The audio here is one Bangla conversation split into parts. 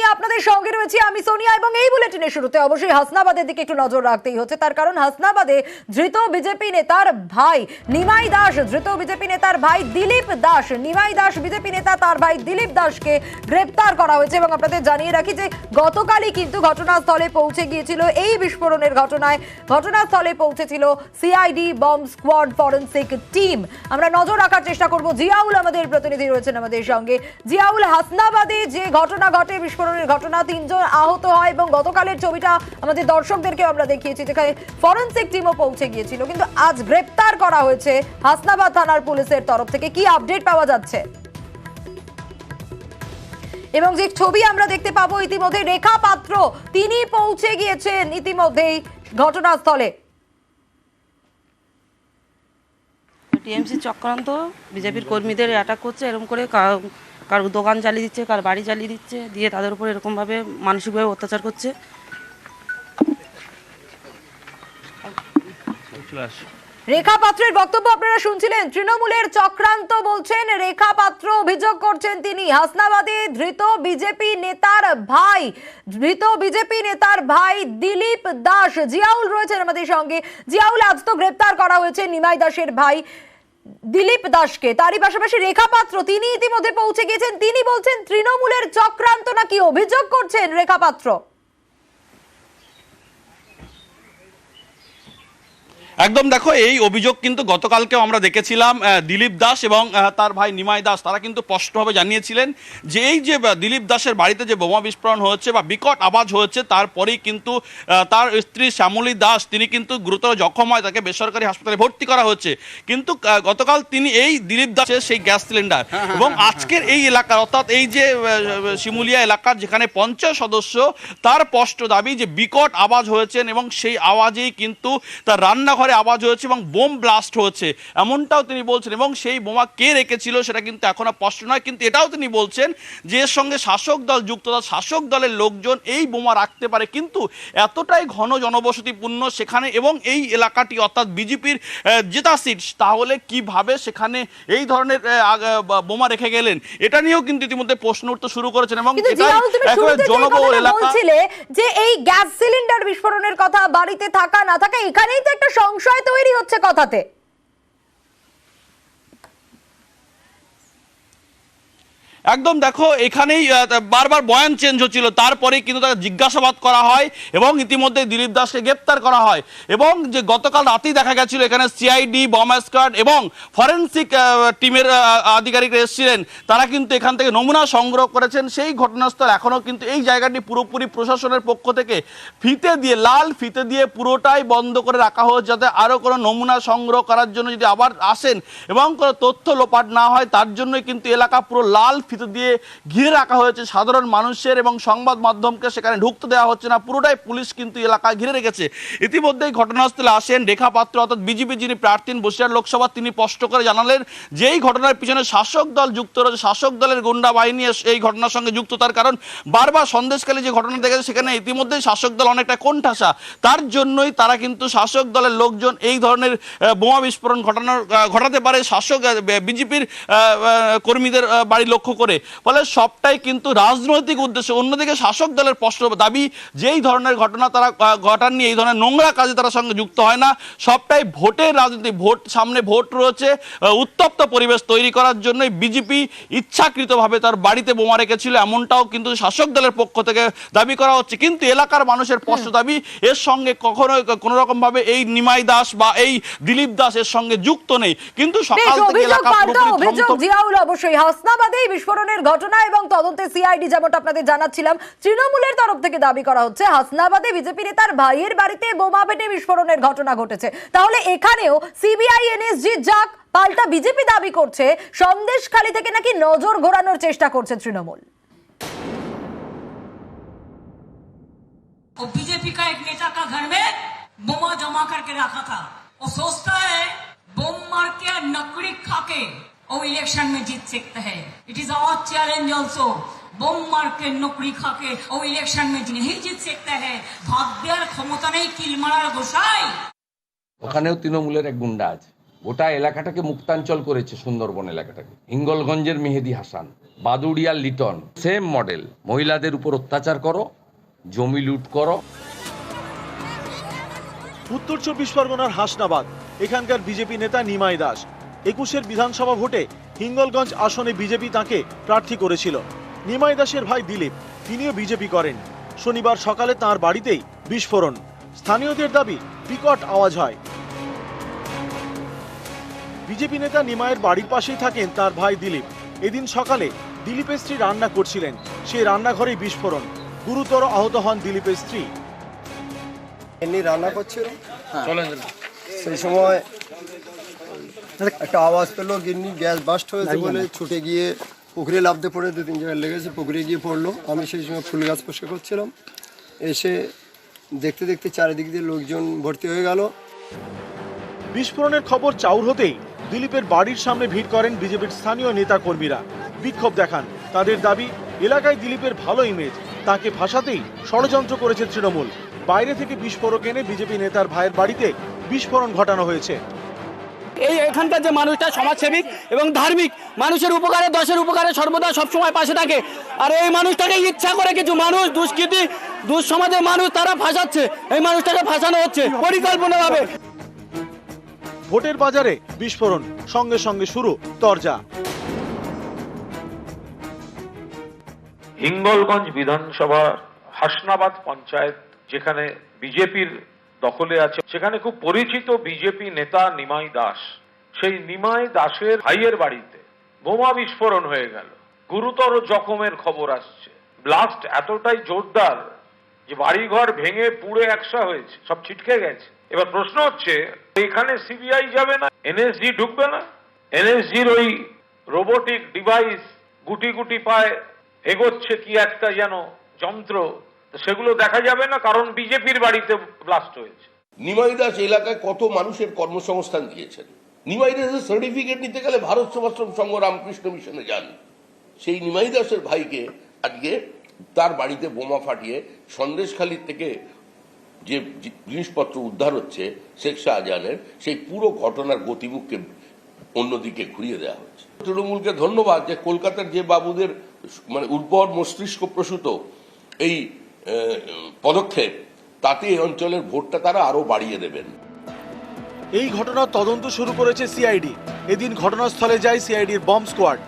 নিয়ে আপনাদের সঙ্গে রয়েছি আমি সোনিয়া এবং এই বুলেটিনের শুরুতে অবশ্যই হাসনাবাদের দিকে একটু নজর রাখতেই হচ্ছে, তার কারণ হাসনাবাদে ধৃত বিজেপি নেতার ভাই নিমাই দাস, ধৃত বিজেপি নেতার ভাই দিলীপ দাস, নিমাই দাস বিজেপি নেতা, তার ভাই দিলীপ দাসকে গ্রেপ্তার করা হয়েছে। এবং আপনাদের জানিয়ে রাখি যে গতকালই কিন্তু ঘটনাস্থলে পৌঁছে গিয়েছিল এই বিস্ফোরণের ঘটনায়, ঘটনাস্থলে পৌঁছেছিল CID bomb squad forensic team. আমরা নজর রাখার চেষ্টা করব। জিয়াউল আমাদের প্রতিনিধি রয়েছেন আমাদের সঙ্গে। জিয়াউল, হাসনাবাদে যে ঘটনা ঘটে, বিস্ফোরণের ঘটনা, 3 জন আহত হয় এবং গতকালের ছবিটা আমাদের দর্শকদেরকে আমরা দেখিয়েছি যেখানে ফরেনসিক টিমও পৌঁছে গিয়েছিল, কিন্তু আজ গ্রেপ্তার করা হয়েছে হাসনাবাদ থানার পুলিশের তরফ থেকে। কি আপডেট পাওয়া যাচ্ছে? এবং যে ছবি আমরা দেখতে পাবো ইতিমধ্যে রেখা পাত্র তিনি পৌঁছে গিয়েছেন ইতিমধ্যেই ঘটনাস্থলে। টিএমসি চক্রান্ত, বিজেপির কর্মীদের অ্যাটাক করছে, এরকম করে কার দোকান জ্বালিয়ে দিচ্ছে, কার বাড়ি জ্বালিয়ে দিচ্ছে, দিয়ে তাদের উপর এরকমভাবে মানসিকভাবে অত্যাচার করছে। রেখা পাত্রের বক্তব্য আপনারা শুনছিলেন। তৃণমূলের চক্রান্ত বলছেন রেখা পাত্র, অভিযোগ করছেন তিনি। হাসনাবাদে ধৃত বিজেপি নেতার ভাই দিলীপ দাস। জিয়াউল রয়েছেন আমাদের সঙ্গে। জিয়াউল, আজ তো গ্রেপ্তার করা হয়েছে নিমাই দাসের ভাই দিলীপ দাসকে, তারই পাশাপাশি রেখা পাত্র তিনি ইতিমধ্যে পৌঁছে গিয়েছেন। তিনি বলছেন তৃণমূলের চক্রান্ত, নাকি অভিযোগ করছেন রেখা পাত্র? একদম, দেখো এই অভিযোগ কিন্তু গতকালকেও আমরা দেখেছিলাম। দিলীপ দাস এবং তার ভাই নিমাই দাস তারা কিন্তু স্পষ্টভাবে জানিয়েছিলেন যে এই যে দিলীপ দাসের বাড়িতে যে বোমা বিস্ফোরণ হয়েছে বা বিকট আওয়াজ হয়েছে, তারপরেই কিন্তু তার স্ত্রী শ্যামলী দাস তিনি কিন্তু গুরুতর জখম হয়, তাকে বেসরকারি হাসপাতালে ভর্তি করা হচ্ছে। কিন্তু গতকাল তিনি এই দিলীপ দাসের সেই গ্যাস সিলিন্ডার এবং আজকের এই এলাকার অর্থাৎ এই যে শিমুলিয়া এলাকার যেখানে 50 সদস্য, তার স্পষ্ট দাবি যে বিকট আওয়াজ হয়েছেন এবং সেই আওয়াজেই কিন্তু তার রান্নাঘর আওয়াজ হয়েছে এবং বোম ব্লাস্ট হয়েছে, এমনটাও তিনি বলছেন। এবং সেই বোমা কে রেখেছিল সেটা কিন্তু এখনো স্পষ্ট নয়, কিন্তু এটাও তিনি বলছেন যে এর সঙ্গে শাসক দল যুক্ত, শাসক দলের লোকজন এই বোমা রাখতে পারে, কিন্তু এতটাই ঘন জনবসতিপূর্ণ সেখানে এবং এই এলাকাটি অর্থাৎ বিজেপির জেতা সিট, তাহলে কিভাবে সেখানে এই ধরনের বোমা রেখে গেলেন, এটা নিয়েও কিন্তু ইতিমধ্যে প্রশ্ন উঠতে শুরু করেছেন। এবং জনবহুল এলাকা যে এই গ্যাস সিলিন্ডার বিস্ফোরণের কথা, বাড়িতে থাকা না থাকা, এখানেই তো একটা সংশয় তৈরি হচ্ছে কথাতে। একদম, দেখো এখানেই বারবার বয়ান চেঞ্জ হচ্ছিল, তারপরে কিন্তু তাকে জিজ্ঞাসাবাদ করা হয় এবং ইতিমধ্যে দিলীপ দাসকে গ্রেপ্তার করা হয়। এবং যে গতকাল রাতেই দেখা গেছিল এখানে সিআইডি বম্ব স্কোয়াড এবং ফরেনসিক টিমের আধিকারিকরা এসেছিলেন, তারা কিন্তু এখান থেকে নমুনা সংগ্রহ করেছেন। সেই ঘটনাস্থল এখনও কিন্তু এই জায়গাটি পুরোপুরি প্রশাসনের পক্ষ থেকে ফিতে দিয়ে, লাল ফিতে দিয়ে পুরোটাই বন্ধ করে রাখা হয়েছে, যাতে আরও কোনো নমুনা সংগ্রহ করার জন্য যদি আবার আসেন এবং কোনো তথ্য লোপাট না হয়, তার জন্যই কিন্তু এলাকা পুরো লাল দিয়ে ঘিরে রাখা হয়েছে। সাধারণ মানুষের এবং সংবাদ মাধ্যমকে সেখানে ঢুকতে দেওয়া হচ্ছে না, পুরোটাই পুলিশ কিন্তু এলাকা ঘিরে রেখেছে। ইতিমধ্যেই ঘটনাস্থলে আসেন রেখা পাত্র অর্থাৎ বিজেপি যিনি প্রার্থী বসিরহাট লোকসভা, তিনি স্পষ্ট করে জানালেন যে এই ঘটনার পিছনে শাসক দল যুক্ত রয়েছে, শাসক দলের গুন্ডা বাহিনী এই ঘটনার সঙ্গে যুক্ত। তার কারণ বারবার সন্দেশখালী যে ঘটনা দেখেছে সেখানে ইতিমধ্যেই শাসক দল অনেকটা কোণঠাসা, তার জন্যই তারা কিন্তু শাসক দলের লোকজন এই ধরনের বোমা বিস্ফোরণ ঘটাতে পারে শাসক বিজেপির কর্মীদের বাড়ি লক্ষ্য করে, ফলে সবটাই কিন্তু রাজনৈতিক উদ্দেশ্য। অন্যদিকে শাসক দলের স্পষ্ট দাবি যে এই ধরনের ঘটনা তারা ঘটাননি, এই ধরনের নোংরা কাজে তারা সঙ্গে যুক্ত হয় না, সবটাই ভোটের রাজনীতি। সামনে ভোট রয়েছে, উত্তপ্ত পরিবেশ তৈরি করার জন্যই বিজেপি ইচ্ছাকৃতভাবে তার বাড়িতে বোমা রেখেছিল, এমনটাও কিন্তু শাসক দলের পক্ষ থেকে দাবি করা হচ্ছে। কিন্তু এলাকার মানুষের স্পষ্ট দাবি এর সঙ্গে কখনো কোনো রকম ভাবে এই নিমাই দাস বা এই দিলীপ দাস এর সঙ্গে যুক্ত নেই। কিন্তু সকাল থেকে এলাকা অবশ্যই হাসনাবাদে বিস্ফোরণের ঘটনা এবং তদন্তে সিআইডি, যেমনটা আপনাদের জানাচ্ছিলাম, তৃণমূলের তরফ থেকে দাবি করা হচ্ছে হাসনাবাদে বিজেপি নেতার ভাইয়ের বাড়িতে বোমা ফেটে বিস্ফোরণের ঘটনা ঘটেছে। তাহলে এখানেও সিবিআই এনএসজি যাক, পাল্টা বিজেপি দাবি করছে সন্দেশখালী থেকে নাকি নজর ঘোরানোর চেষ্টা করছে তৃণমূল। बीजेपी का एक नेता का घर में बोमा जमा करके रखा था, वो सोचता है बोम मार के नकड़ी खा के वो इलेक्शन में जीत सकता है। It is our challenge also, बोम मार के नौकरी खा के वो इलेक्शन में नहीं जीत सकता है। ভাববার ক্ষমতা নেই কিল মারার গোসাই। ওখানেও তৃণমূলের এক গুন্ডা আছে, গোটা এলাকাটাকে মুক্তাঞ্চল করেছে, সুন্দরবন এলাকাটাকে। হিঙ্গলগঞ্জের Mehedi Hasan, বাদুড়িয়ার Liton, same model. মহিলাদের উপর অত্যাচার করো, জমি লুট করো। উত্তর চব্বিশ পরগনার হাসনাবাদ, এখানকার বিজেপি নেতা নিমাই দাস 21-এর বিধানসভা ভোটে হিঙ্গলগঞ্জ আসনে বিজেপি তাকে প্রার্থী করেছিল। নিমাই দাসের ভাই দিলীপ, তিনিও বিজেপি করেন। শনিবার সকালে তার বাড়িতেই বিস্ফোরণ। স্থানীয়দের দাবি বিকট আওয়াজ হয়। বিজেপি নেতা নিমাইয়ের বাড়ির পাশেই থাকেন তার ভাই দিলীপ। এদিন সকালে দিলীপের স্ত্রী রান্না করছিলেন, সেই রান্নাঘরেই বিস্ফোরণ। গুরুতর আহত হন দিলীপের স্ত্রী। এমনি রান্না করছিল, সেই সময় একটা আওয়াজ পেলো, গিন্নি গ্যাস বাস্ট হয়েছে বলে ছুটে গিয়ে পুকুরে লাফতে পড়ে 2-3 জায়গায় লেগেছে, পুকুরে গিয়ে পড়লো। আমি সেই সময় ফুল গাছ পরিষ্কার করছিলাম, এসে দেখতে দেখতে চারিদিক দিয়ে লোকজন ভর্তি হয়ে গেল। বিস্ফোরণের খবর চাউর হতেই দিলীপের বাড়ির সামনে ভিড় করেন বিজেপির স্থানীয় নেতা কর্মীরা, বিক্ষোভ দেখান। তাদের দাবি, এলাকায় দিলীপের ভালো ইমেজ, তাকে ফাঁসাতেই ষড়যন্ত্র করেছে তৃণমূল। বাইরে থেকে বিস্ফোরক এনে বিজেপি নেতার ভাইয়ের বাড়িতে বিস্ফোরণ ঘটানো হয়েছে। এখানকার যে মানুষটা সমাজসেবিক এবং ধার্মিক, মানুষের উপকারে, দেশের উপকারে সর্বদা সবসময় পাশে থাকে। আর এই মানুষটাকে ইচ্ছা করে কিছু মানুষ, দুষ্কৃতী, দুঃসমাজের মানুষ, তারা ফাঁসাচ্ছে। এই মানুষটাকে ফাঁসানো হচ্ছে পরিকল্পনাভাবে। ভোটের বাজারে বিস্ফোরণ, সঙ্গে সঙ্গে শুরু তরজা। হিঙ্গলগঞ্জ বিধানসভা হাসনাবাদ পঞ্চায়েত, যেখানে বিজেপির দখলে আছে, সেখানে খুব পরিচিত বিজেপি নেতা নিমাই দাস। সেই নিমাই দাসের ভাইয়ের বাড়িতে বোমা বিস্ফোরণ হয়ে গেল। গুরুতর জখমের খবর আসছে। ব্লাস্ট এতটাই জোরদার যে বাড়িঘর ভেঙে পুড়ে একসা হয়েছে, সব ছিটকে গেছে। এবার প্রশ্ন হচ্ছে, এখানে সিবিআই যাবে না, এনএসজি ঢুকবে না? এনএসজির ওই রোবোটিক ডিভাইস গুটি গুটি পায় এগোচ্ছে কি একটা যেন যন্ত্র, সেগুলো দেখা যাবে না? কারণ বিজেপির বাড়িতে ব্লাস্ট হয়েছে। নিমাই দাস এলাকায় কত মানুষের কর্মসংস্থান দিয়েছেন। নিমাই দাসের সার্টিফিকেট নিতে গেলে ভারত সেবাশ্রম সংঘ রামকৃষ্ণ মিশনে যান। সেই নিমাই দাসের ভাইকে আজকে তার বাড়িতে বোমা ফাটিয়ে সন্দেশখালী থেকে যে জিনিসপত্র উদ্ধার হচ্ছে শেখ শাহজাহানের, সেই পুরো ঘটনার গতিমুখকে অন্যদিকে ঘুরিয়ে দেওয়া হচ্ছে। তৃণমূলকে ধন্যবাদ যে কলকাতার যে বাবুদের মানে উর্বর মস্তিষ্ক প্রসূত এই পদক্ষেপ, তাতে এই অঞ্চলের ভোটটা তারা আরো বাড়িয়ে দেবেন। এই ঘটনার তদন্ত শুরু করেছে সিআইডি। এদিন ঘটনাস্থলে যায় সিআইডির বম্ব স্কোয়াড।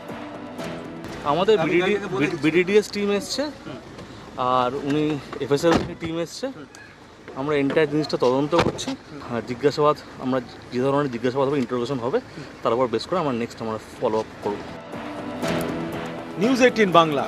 আমাদের বিডিডিএস টিম এসছে, আর উনি এফএসএল টিম এসছে। আমরা এন্টায়ার জিনিসটা তদন্ত করছি। আর জিজ্ঞাসাবাদ, আমরা যে ধরনের জিজ্ঞাসাবাদ হবে, ইন্টারোগেশন হবে, তার উপর বেস করে আমরা নেক্সট আমরা ফলো আপ করব। নিউজ 18 বাংলা।